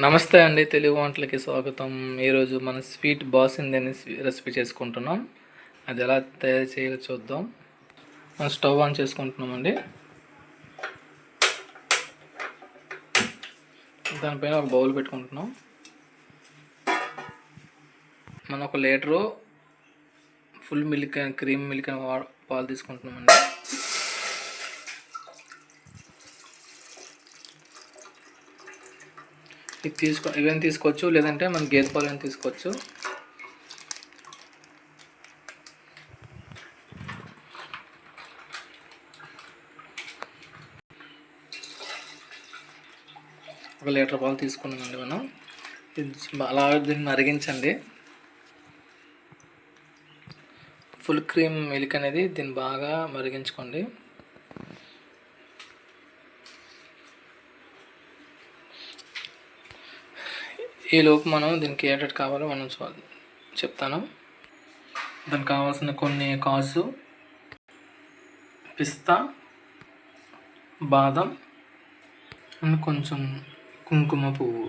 నమస్తే అండి, తెలుగు వంటలకి స్వాగతం. ఈరోజు మనం స్వీట్ బాసింది అనే రెసిపీ చేసుకుంటున్నాం. అది ఎలా తయారు చేయాలో చూద్దాం. మనం స్టవ్ ఆన్ చేసుకుంటున్నామండి. దానిపైన ఒక బౌల్ పెట్టుకుంటున్నాం. మనం 1 litre full milk cream milk పాలు తీసుకుంటున్నామండి. ఇవన్నీ తీసుకోవచ్చు, లేదంటే మనం గేదె పాలు అని తీసుకోవచ్చు. ఒక లీటర్ పాలు తీసుకున్నామండి మనం. అలా దీన్ని మరిగించండి. ఫుల్ క్రీమ్ మిల్క్ అనేది దీన్ని బాగా మరిగించుకోండి. ఈలోపు మనం దీనికి ఏటెట్ కావాలో మనం చెప్తాను. దానికి కావాల్సిన కొన్ని కాజు, పిస్తా, బాదం అండ్ కొంచెం కుంకుమ పువ్వు,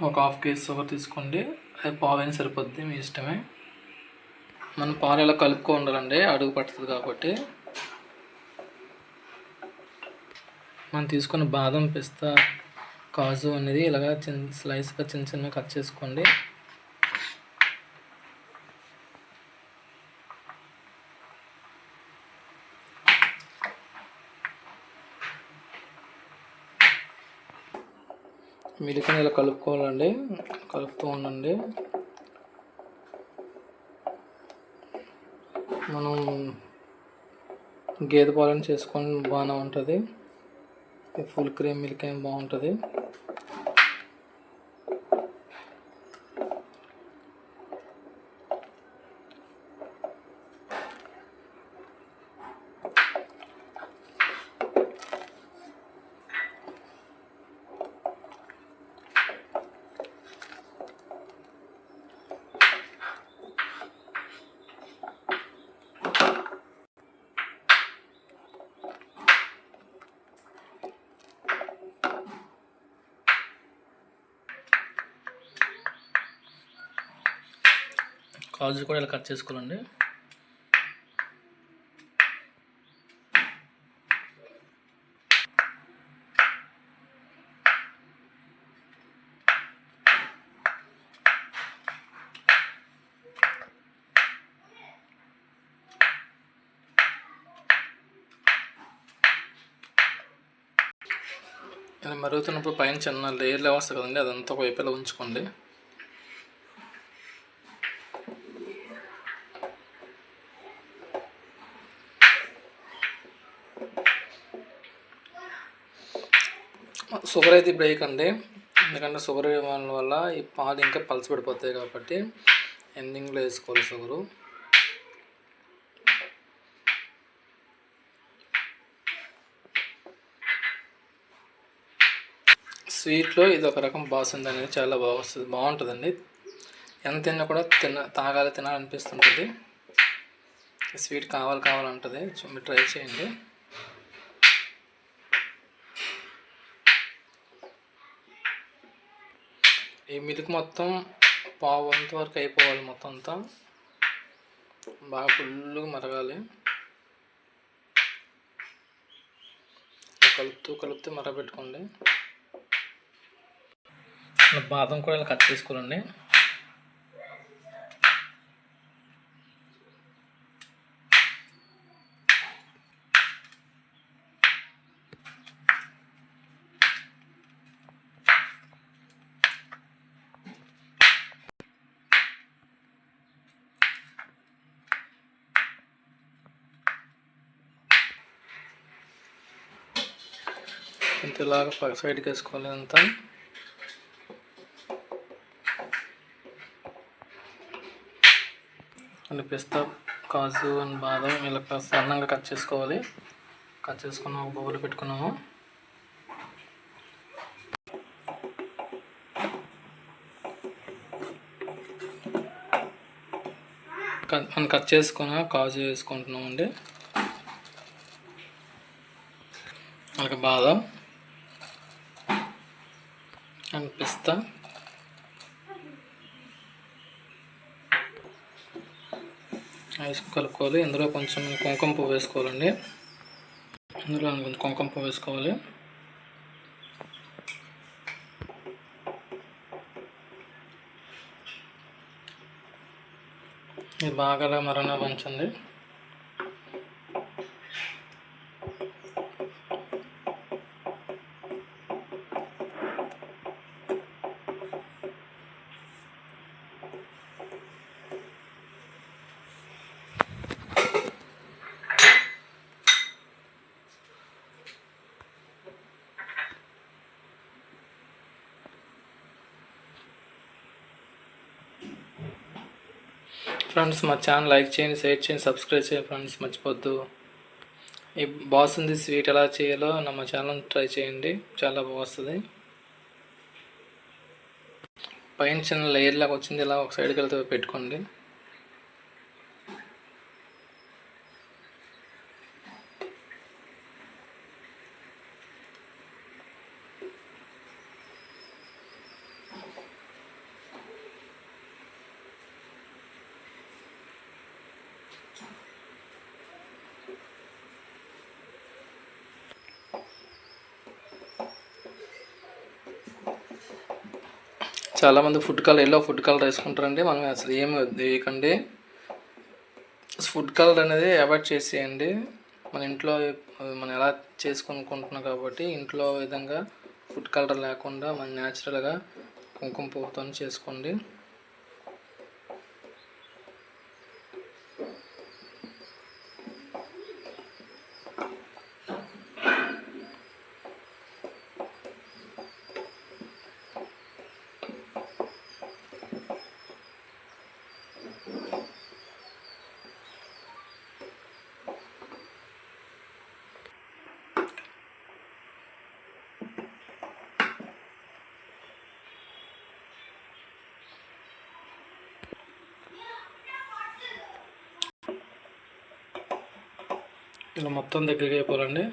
ఒక 1/2 కేజీ షుగర్ తీసుకోండి. అది పావైన సరిపోద్ది, మీ ఇష్టమే. మనం పాలు ఇలా కలుపుకో ఉండాలండి, అడుగు పడుతుంది కాబట్టి. మనం తీసుకున్న బాదం, పిస్తా, కాజు అనేది ఇలాగా స్లైస్గా చిన్న చిన్నగా కట్ చేసుకోండి. మిల్క్ని ఇలా కలుపుకోవాలండి, కలుపుతూ ఉండండి. మనం గేదె పాలను చేసుకొని బాగానే ఉంటుంది. ఫుల్ క్రీమ్ మిల్క్ ఏం బాగుంటుంది. కాజు కూడా ఇలా కట్ చేసుకోవాలండి. ఇలా మరుగుతున్నప్పుడు పైన చిన్న లేయర్లు వస్తుంది కదండి, అదంతా ఒక వైపులా ఉంచుకోండి. షుగర్ అయితే బ్రేక్ అండి, ఎందుకంటే షుగర్ ఇవ్వడం వల్ల ఈ పాలు ఇంకా పలచబడిపోతాయి కాబట్టి ఎండింగ్లో వేసుకోవాలి షుగరు. స్వీట్లో ఇది ఒక రకం బాసుంది అనేది చాలా బాగుంటుందండి. ఎంత తిన్నా కూడా తినాలనిపిస్తుంటుంది. స్వీట్ కావాలంటుంది, మీరు ట్రై చేయండి. ఈ మిల్క్ మొత్తం పావు వంతు వరకు అయిపోవాలి, మొత్తం అంతా బాగా ఫుల్గా మరగాలి. కలుపుతూ మరగబెట్టుకోండి. బాదం కూడా ఇలా కట్ చేసుకోవాలండి. ఇంతలాగా సైడ్కి వేసుకోవాలి అంతా. అండ్ పిస్తా, కాజు అండ్ బాదం ఇలా సన్నంగా కట్ చేసుకోవాలి. కట్ చేసుకున్న ఒక బౌల్ పెట్టుకున్నాము. మనం కట్ చేసుకున్న కాజు వేసుకుంటున్నామండి. అలాగే బాదం, అండ్ పిస్తా, కలుపుకోవాలి. ఇందులో కొంచెం కుంకుమ పువ్వు వేసుకోవాలండి. ఇందులో కొంచెం కుంకుమ పువ్వు వేసుకోవాలి. ఇది బాగా మరణ పంచండి. ఫ్రెండ్స్, మా ఛానల్ లైక్ చేయండి, షేర్ చేయండి, సబ్స్క్రైబ్ చేయండి ఫ్రెండ్స్, మర్చిపోద్దు. ఈ బాసుంది స్వీట్ ఎలా చేయాలో మా ఛానల్ ట్రై చేయండి, చాలా బాగుంది. పైన చిన్న లేయర్ లాగా వచ్చింది, ఇలా ఒక సైడ్కి వెళ్తే పెట్టుకోండి. చాలామంది ఎల్లో ఫుడ్ కలర్ వేసుకుంటారండి. మనం అసలు ఏమి వేయకండి. ఫుడ్ కలర్ అనేది అవాయిడ్ చేసేయండి. మన ఇంట్లో మనం ఎలా చేసుకుంటున్నాం కాబట్టి ఇంట్లో విధంగా ఫుడ్ కలర్ లేకుండా మన న్యాచురల్గా కుంకుమ పువ్వుతో చేసుకోండి. ఇలా మొత్తం దగ్గరికి అయిపోవాలండి.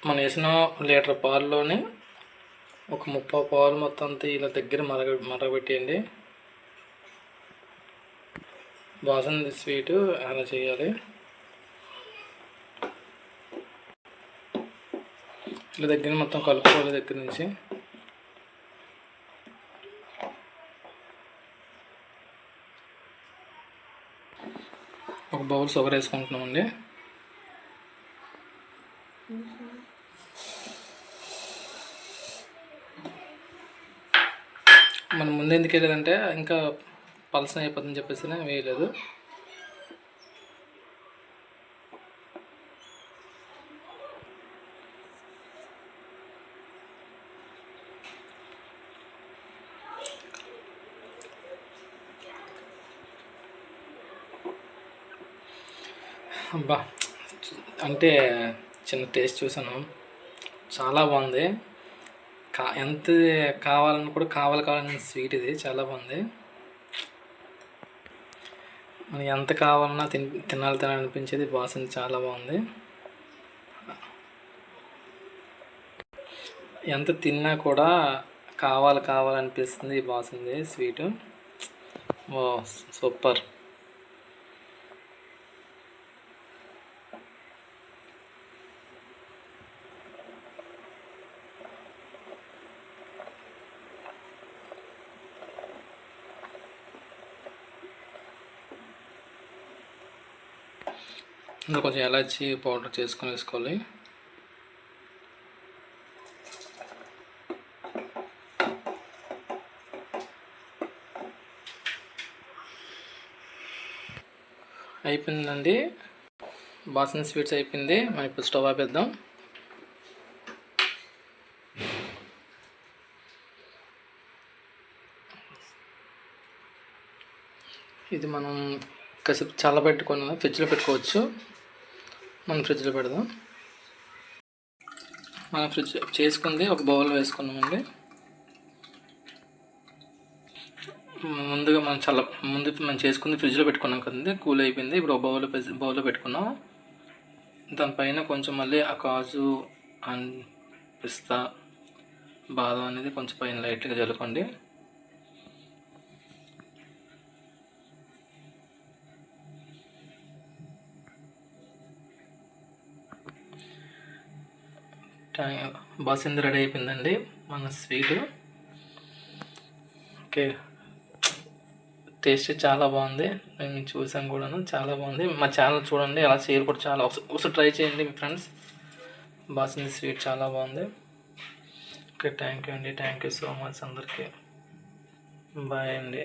మనం వేసిన లీటర్ పాలులోనే ఒక 30 పాలు మొత్తం అంతా ఇలా దగ్గర మరగబెట్టేయండి. బాసుంది స్వీటు అలా చేయాలి. ఇలా దగ్గర మొత్తం కలుపుకోవాలి. దగ్గర నుంచి ఒక బౌల్ షుగర్ వేసుకుంటున్నామండి. మనం ముందు ఎందుకు వేయలేదంటే ఇంకా పలసన అయిపోతుందని చెప్పేసి వేయలేదు. అబ్బా, అంటే చిన్న టేస్ట్ చూసాను, చాలా బాగుంది. ఎంత కావాలని కూడా కావాలని స్వీట్ ఇది చాలా బాగుంది. మనం ఎంత కావాలన్నా తినాలనిపించేది బాసుంది, చాలా బాగుంది. ఎంత తిన్నా కూడా కావాలనిపిస్తుంది ఈ బాసుంది స్వీటు. ఓ సూపర్. ఇంకా కొంచెం ఎలాచి పౌడర్ చేసుకొని వేసుకోవాలి. అయిపోయిందండి, బాసన్ స్వీట్స్ అయిపోయింది. మనం ఇప్పుడు స్టవ్ ఆపేద్దాం. ఇది మనం కాసేపు చల్లబెట్టుకొని ఫ్రిడ్జ్లో పెట్టుకోవచ్చు. మనం ఫ్రిడ్జ్లో పెడదాం. మనం ఫ్రిడ్జ్ చేసుకుంది ఒక బౌల్ వేసుకున్నామండి. ముందు మనం చేసుకుంది ఫ్రిడ్జ్లో పెట్టుకున్నాం కదండి, కూల్ అయిపోయింది. ఇప్పుడు ఒక బౌల్లో పెట్టుకున్నాం. దానిపైన కొంచెం మళ్ళీ ఆ కాజు అండ్ పిస్తా బాదం అనేది కొంచెం పైన లైట్గా జల్లుకోండి. బాసింది రెడీ అయిపోయిందండి మన స్వీట్. ఓకే, టేస్ట్ చాలా బాగుంది. మేము చూసాం కూడాను, చాలా బాగుంది. మా ఛానల్ చూడండి, అలా షేర్ కూడా చాలా ఒకసారి ట్రై చేయండి మీ ఫ్రెండ్స్. బాసింది స్వీట్ చాలా బాగుంది. ఓకే, థ్యాంక్ యూ అండి, థ్యాంక్ యూ సో మచ్ అందరికీ. బాయ్ అండి.